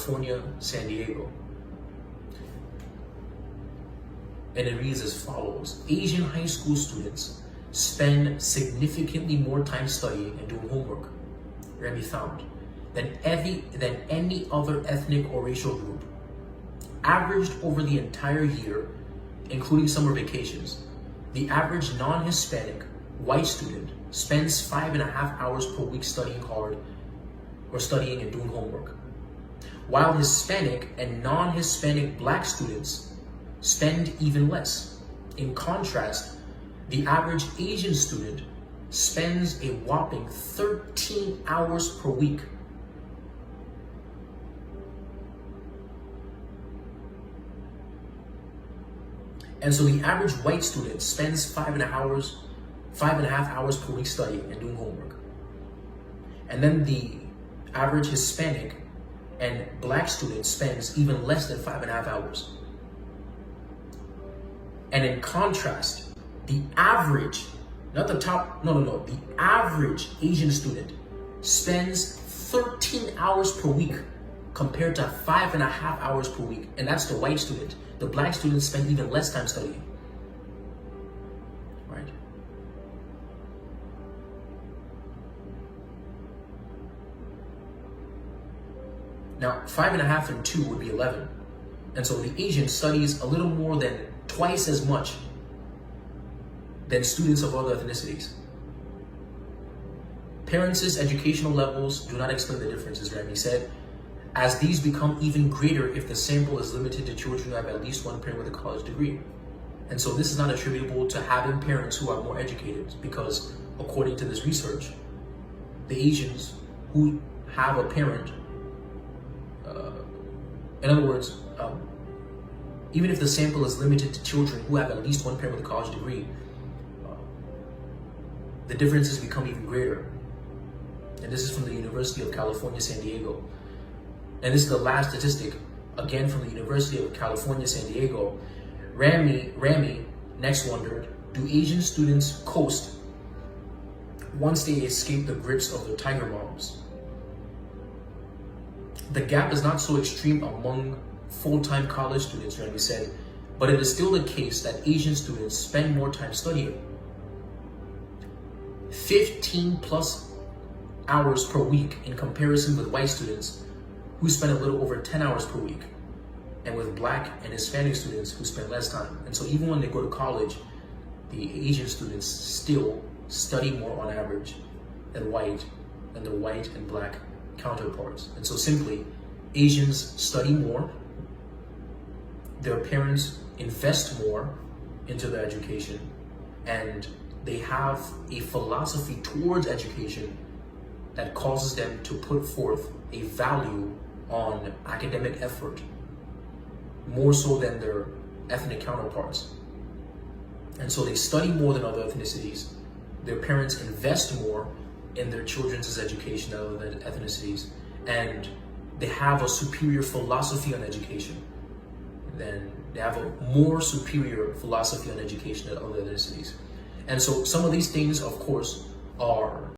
California, San Diego. And it reads as follows. Asian high school students spend significantly more time studying and doing homework, Remy found, than any other ethnic or racial group. Averaged over the entire year, including summer vacations, the average non-Hispanic white student spends 5.5 hours per week studying hard or studying and doing homework, while Hispanic and non-Hispanic black students spend even less. In contrast, the average Asian student spends a whopping 13 hours per week. And so the average white student spends 5.5 hours per week studying and doing homework. And then the average Hispanic and black student spends even less than 5.5 hours. And in contrast, the average, the average Asian student spends 13 hours per week compared to 5.5 hours per week. And that's the white student. The black students spend even less time studying. Right? Now, 5.5 and 2 would be 11. And so the Asian studies a little more than twice as much than students of other ethnicities. Parents' educational levels do not explain the differences, Remy said, as these become even greater if the sample is limited to children who have at least one parent with a college degree. And so this is not attributable to having parents who are more educated, because according to this research, the Asians who have a parent, in other words, even if the sample is limited to children who have at least one parent with a college degree, the differences become even greater. And this is from the University of California, San Diego. And this is the last statistic, again from the University of California, San Diego. Ramy next wondered, do Asian students coast once they escape the grips of the tiger moms? The gap is not so extreme among full-time college students, Remy said, but it is still the case that Asian students spend more time studying. 15 plus hours per week in comparison with white students who spend a little over 10 hours per week, and with black and Hispanic students who spend less time. And so even when they go to college, the Asian students still study more on average than their white and black counterparts. And so simply, Asians study more, their parents invest more into their education, and they have a philosophy towards education that causes them to put forth a value on academic effort, more so than their ethnic counterparts. And so they study more than other ethnicities. Their parents invest more in their children's education than other ethnicities. And they have a superior philosophy on education. They have a more superior philosophy on education than other ethnicities. And so some of these things, of course, are